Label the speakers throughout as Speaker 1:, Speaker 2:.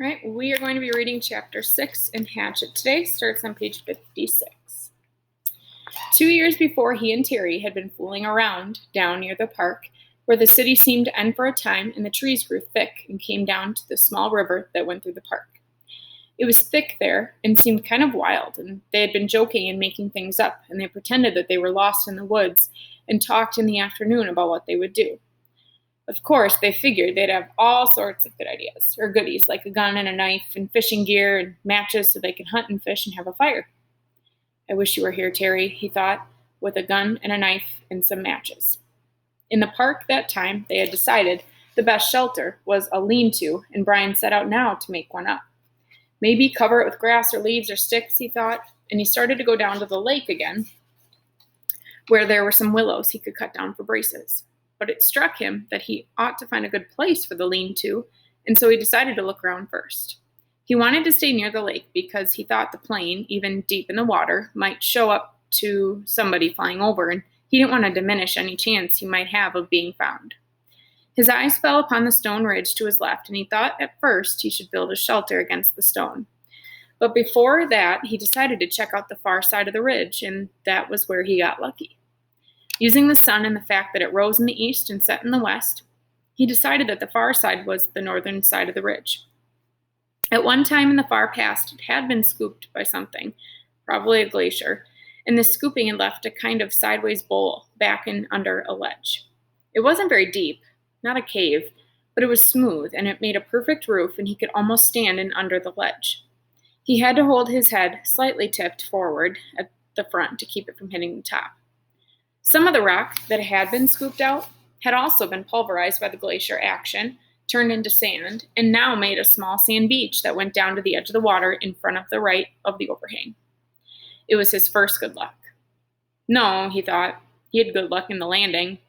Speaker 1: right, we are going to be reading Chapter 6 in Hatchet today. Starts on page 56. 2 years before, he and Terry had been fooling around down near the park, where the city seemed to end for a time and the trees grew thick and came down to the small river that went through the park. It was thick there and seemed kind of wild, and they had been joking and making things up, and they pretended that they were lost in the woods and talked in the afternoon about what they would do. Of course, they figured they'd have all sorts of good ideas, or goodies, like a gun and a knife and fishing gear and matches so they could hunt and fish and have a fire. I wish you were here, Terry, he thought, with a gun and a knife and some matches. In the park that time, they had decided the best shelter was a lean-to, and Brian set out now to make one up. Maybe cover it with grass or leaves or sticks, he thought, and he started to go down to the lake again, where there were some willows he could cut down for braces. But it struck him that he ought to find a good place for the lean-to, and so he decided to look around first. He wanted to stay near the lake because he thought the plane, even deep in the water, might show up to somebody flying over, and he didn't want to diminish any chance he might have of being found. His eyes fell upon the stone ridge to his left, and he thought at first he should build a shelter against the stone. But before that, he decided to check out the far side of the ridge, and that was where he got lucky. Using the sun and the fact that it rose in the east and set in the west, he decided that the far side was the northern side of the ridge. At one time in the far past, it had been scooped by something, probably a glacier, and this scooping had left a kind of sideways bowl back and under a ledge. It wasn't very deep, not a cave, but it was smooth, and it made a perfect roof, and he could almost stand in under the ledge. He had to hold his head slightly tipped forward at the front to keep it from hitting the top. Some of the rock that had been scooped out had also been pulverized by the glacier action, turned into sand, and now made a small sand beach that went down to the edge of the water in front of the right of the overhang. It was his first good luck. No, he thought, he had good luck in the landing,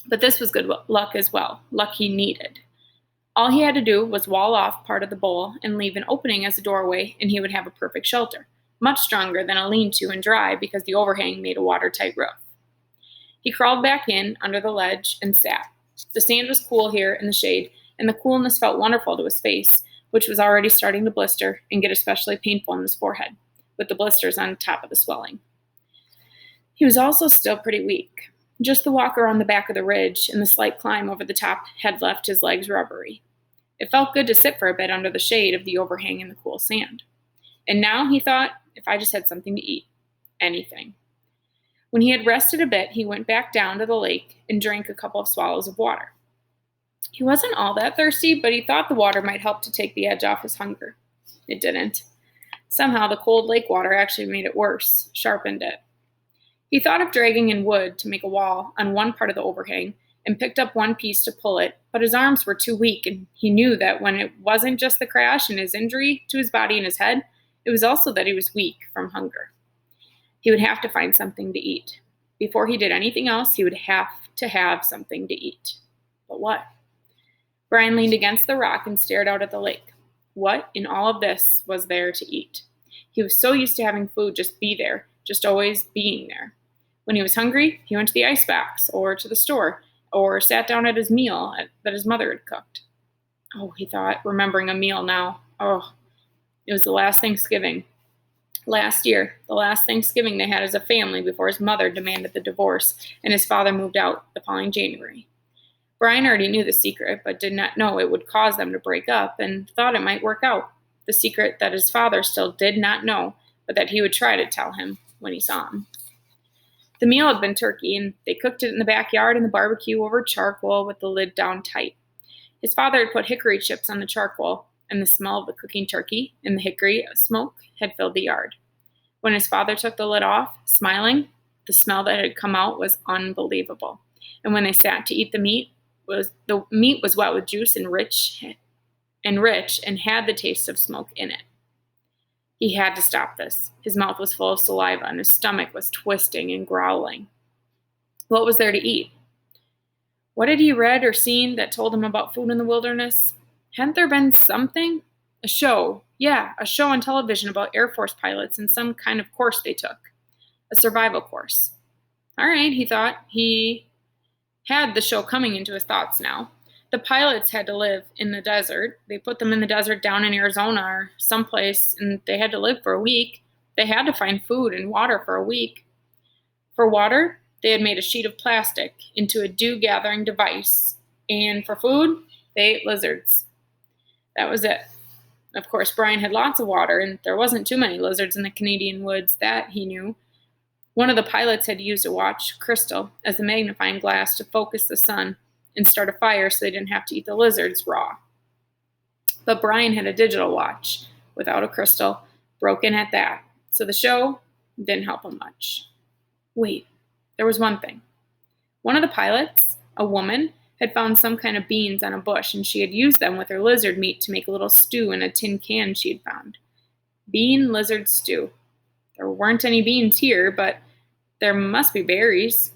Speaker 1: but this was good luck as well, luck he needed. All he had to do was wall off part of the bowl and leave an opening as a doorway, and he would have a perfect shelter, much stronger than a lean-to and dry because the overhang made a watertight roof. He crawled back in under the ledge and sat. The sand was cool here in the shade, and the coolness felt wonderful to his face, which was already starting to blister and get especially painful in his forehead, with the blisters on top of the swelling. He was also still pretty weak. Just the walk around the back of the ridge and the slight climb over the top had left his legs rubbery. It felt good to sit for a bit under the shade of the overhang in the cool sand. And now, he thought, if I just had something to eat. Anything. When he had rested a bit, he went back down to the lake and drank a couple of swallows of water. He wasn't all that thirsty, but he thought the water might help to take the edge off his hunger. It didn't. Somehow the cold lake water actually made it worse, sharpened it. He thought of dragging in wood to make a wall on one part of the overhang and picked up one piece to pull it, but his arms were too weak, and he knew that when it wasn't just the crash and his injury to his body and his head, it was also that he was weak from hunger. He would have to find something to eat. Before he did anything else, he would have to have something to eat. But what? Brian leaned against the rock and stared out at the lake. What in all of this was there to eat? He was so used to having food just be there, just always being there. When he was hungry, he went to the icebox or to the store or sat down at his meal that his mother had cooked. Oh, he thought, remembering a meal now. Oh, it was the last Thanksgiving. Last year, the last Thanksgiving they had as a family before his mother demanded the divorce and his father moved out the following January. Brian already knew the secret, but did not know it would cause them to break up and thought it might work out. The secret that his father still did not know, but that he would try to tell him when he saw him. The meal had been turkey, and they cooked it in the backyard in the barbecue over charcoal with the lid down tight. His father had put hickory chips on the charcoal, and the smell of the cooking turkey and the hickory smoke had filled the yard. When his father took the lid off, smiling, the smell that had come out was unbelievable. And when they sat to eat the meat was wet with juice and rich and had the taste of smoke in it. He had to stop this. His mouth was full of saliva and his stomach was twisting and growling. What was there to eat? What had he read or seen that told him about food in the wilderness? Hadn't there been something? A show. Yeah, a show on television about Air Force pilots and some kind of course they took. A survival course. All right, he thought. He had the show coming into his thoughts now. The pilots had to live in the desert. They put them in the desert down in Arizona or someplace, and they had to live for a week. They had to find food and water for a week. For water, they had made a sheet of plastic into a dew-gathering device. And for food, they ate lizards. That was it. Of course, Brian had lots of water, and there wasn't too many lizards in the Canadian woods, that he knew. One of the pilots had used a watch crystal as a magnifying glass to focus the sun and start a fire so they didn't have to eat the lizards raw. But Brian had a digital watch without a crystal, broken at that, so the show didn't help him much. Wait, there was one thing. One of the pilots, a woman, had found some kind of beans on a bush, and she had used them with her lizard meat to make a little stew in a tin can she had found. Bean lizard stew. There weren't any beans here, but there must be berries.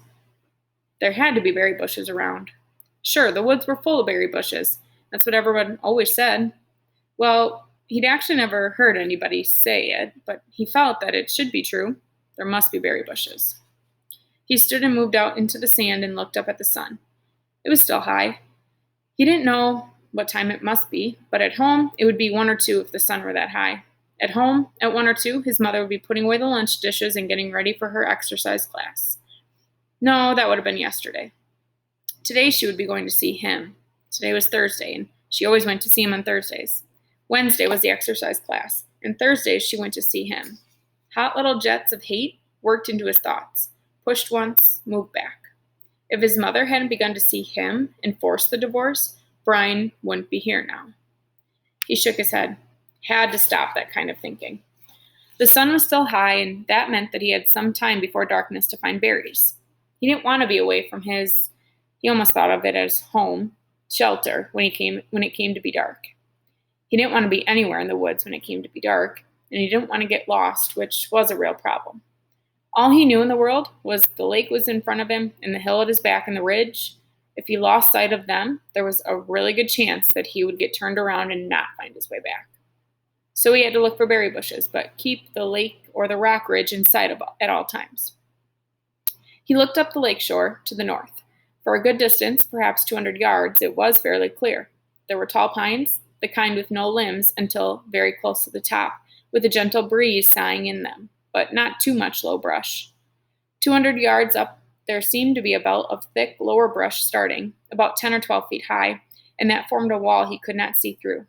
Speaker 1: There had to be berry bushes around. Sure, the woods were full of berry bushes. That's what everyone always said. Well, he'd actually never heard anybody say it, but he felt that it should be true. There must be berry bushes. He stood and moved out into the sand and looked up at the sun. It was still high. He didn't know what time it must be, but at home, it would be 1 or 2 if the sun were that high. At home, at 1 or 2, his mother would be putting away the lunch dishes and getting ready for her exercise class. No, that would have been yesterday. Today, she would be going to see him. Today was Thursday, and she always went to see him on Thursdays. Wednesday was the exercise class, and Thursdays she went to see him. Hot little jets of hate worked into his thoughts. Pushed once, moved back. If his mother hadn't begun to see him and forced the divorce, Brian wouldn't be here now. He shook his head. Had to stop that kind of thinking. The sun was still high, and that meant that he had some time before darkness to find berries. He didn't want to be away from he almost thought of it as home, shelter, when it came to be dark. He didn't want to be anywhere in the woods when it came to be dark, and he didn't want to get lost, which was a real problem. All he knew in the world was the lake was in front of him and the hill at his back and the ridge. If he lost sight of them, there was a really good chance that he would get turned around and not find his way back. So he had to look for berry bushes, but keep the lake or the rock ridge in sight at all times. He looked up the lake shore to the north. For a good distance, perhaps 200 yards, it was fairly clear. There were tall pines, the kind with no limbs until very close to the top, with a gentle breeze sighing in them, but not too much low brush. 200 yards up, there seemed to be a belt of thick lower brush starting, about 10 or 12 feet high, and that formed a wall he could not see through.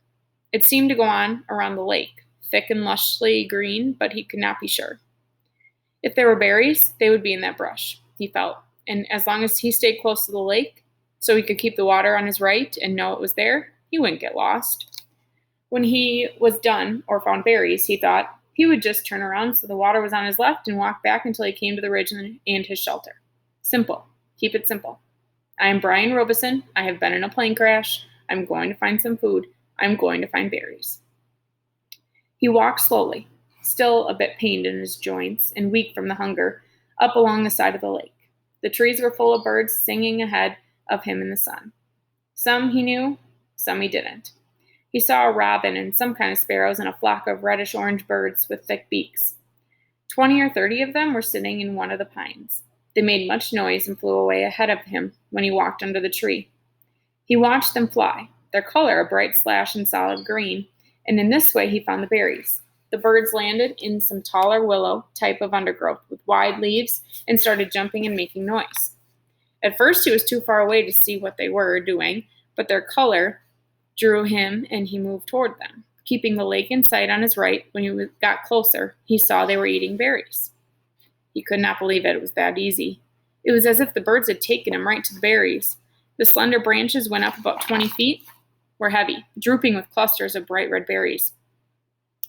Speaker 1: It seemed to go on around the lake, thick and lushly green, but he could not be sure. If there were berries, they would be in that brush, he felt, and as long as he stayed close to the lake, so he could keep the water on his right and know it was there, he wouldn't get lost. When he was done, or found berries, he thought, he would just turn around so the water was on his left and walk back until he came to the ridge and his shelter. Simple. Keep it simple. I am Brian Robeson. I have been in a plane crash. I'm going to find some food. I'm going to find berries. He walked slowly, still a bit pained in his joints and weak from the hunger, up along the side of the lake. The trees were full of birds singing ahead of him in the sun. Some he knew, some he didn't. He saw a robin and some kind of sparrows and a flock of reddish-orange birds with thick beaks. 20 or 30 of them were sitting in one of the pines. They made much noise and flew away ahead of him when he walked under the tree. He watched them fly, their color a bright slash and solid green, and in this way he found the berries. The birds landed in some taller willow type of undergrowth with wide leaves and started jumping and making noise. At first he was too far away to see what they were doing, but their color drew him and he moved toward them. Keeping the lake in sight on his right, when he got closer, he saw they were eating berries. He could not believe it was that easy. It was as if the birds had taken him right to the berries. The slender branches went up about 20 feet, were heavy, drooping with clusters of bright red berries.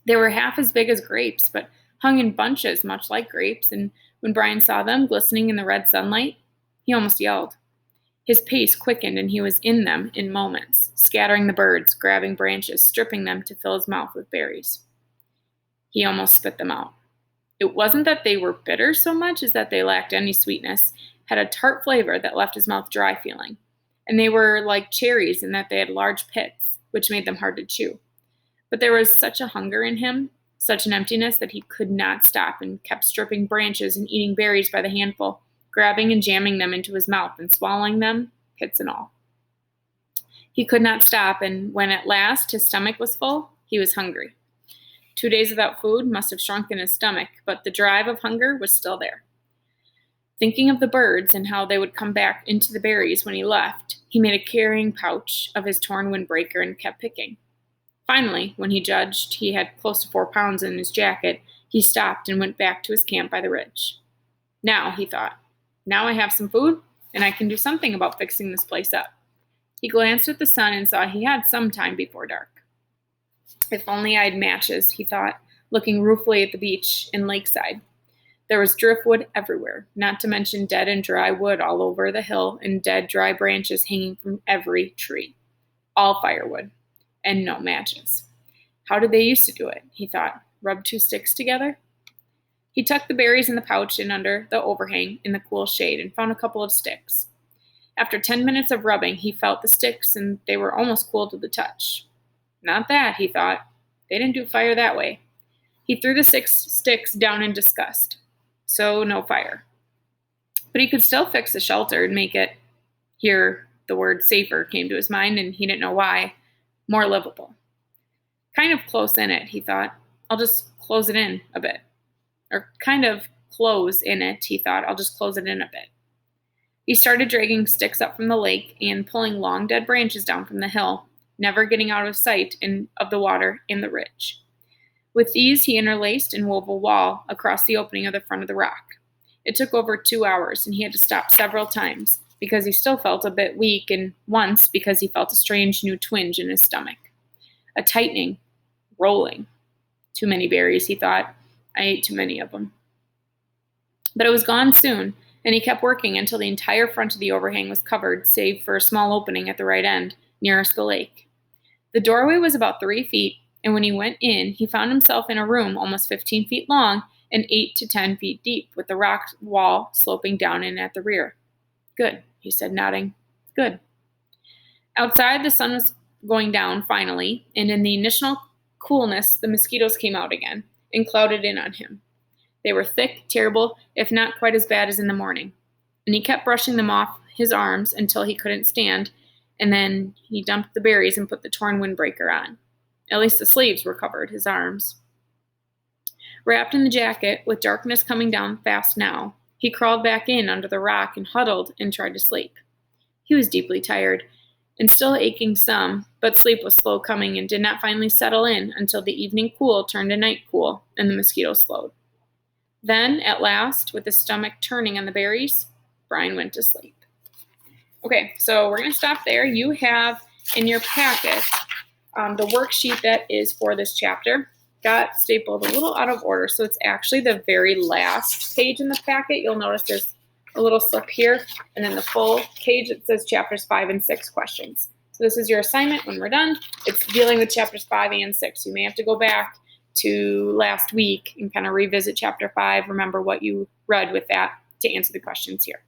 Speaker 1: They were half as big as grapes, but hung in bunches much like grapes, and when Brian saw them glistening in the red sunlight, he almost yelled. His pace quickened and he was in them in moments, scattering the birds, grabbing branches, stripping them to fill his mouth with berries. He almost spit them out. It wasn't that they were bitter so much as that they lacked any sweetness, had a tart flavor that left his mouth dry feeling. And they were like cherries in that they had large pits, which made them hard to chew. But there was such a hunger in him, such an emptiness that he could not stop and kept stripping branches and eating berries by the handful, grabbing and jamming them into his mouth and swallowing them, pits and all. He could not stop, and when at last his stomach was full, he was hungry. 2 days without food must have shrunken his stomach, but the drive of hunger was still there. Thinking of the birds and how they would come back into the berries when he left, he made a carrying pouch of his torn windbreaker and kept picking. Finally, when he judged he had close to 4 pounds in his jacket, he stopped and went back to his camp by the ridge. Now, he thought, now I have some food, and I can do something about fixing this place up. He glanced at the sun and saw he had some time before dark. If only I had matches, he thought, looking ruefully at the beach and lakeside. There was driftwood everywhere, not to mention dead and dry wood all over the hill and dead, dry branches hanging from every tree. All firewood, and no matches. How did they used to do it, he thought, rub 2 sticks together? He tucked the berries in the pouch and under the overhang in the cool shade and found a couple of sticks. After 10 minutes of rubbing, he felt the sticks and they were almost cool to the touch. Not that, he thought. They didn't do fire that way. He threw the 6 sticks down in disgust. So no fire. But he could still fix the shelter and make it, here the word safer came to his mind and he didn't know why, more livable. Kind of close in it, he thought. I'll just close it in a bit. Or kind of close in it, he thought. I'll just close it in a bit. He started dragging sticks up from the lake and pulling long dead branches down from the hill, never getting out of sight of the water in the ridge. With these, he interlaced and wove a wall across the opening of the front of the rock. It took over 2 hours, and he had to stop several times because he still felt a bit weak, and once because he felt a strange new twinge in his stomach. A tightening, rolling. Too many berries, he thought. I ate too many of them. But it was gone soon, and he kept working until the entire front of the overhang was covered, save for a small opening at the right end, nearest the lake. The doorway was about 3 feet, and when he went in, he found himself in a room almost 15 feet long and 8 to 10 feet deep, with the rock wall sloping down in at the rear. Good, he said, nodding. Good. Outside, the sun was going down finally, and in the initial coolness, the mosquitoes came out again and clouded in on him. They were thick, terrible, if not quite as bad as in the morning, and he kept brushing them off his arms until he couldn't stand, and then he dumped the berries and put the torn windbreaker on. At least the sleeves were covered, his arms. Wrapped in the jacket, with darkness coming down fast now, he crawled back in under the rock and huddled and tried to sleep. He was deeply tired and still aching some, but sleep was slow coming and did not finally settle in until the evening cool turned to night cool and the mosquitoes slowed. Then, at last, with his stomach turning on the berries, Brian went to sleep. Okay, so we're going to stop there. You have in your packet the worksheet that is for this chapter. Got stapled a little out of order, so it's actually the very last page in the packet. You'll notice there's a little slip here, and then the full page that says chapters 5 and 6 questions. So this is your assignment when we're done. It's dealing with chapters 5 and 6. You may have to go back to last week and kind of revisit chapter 5, remember what you read with that to answer the questions here.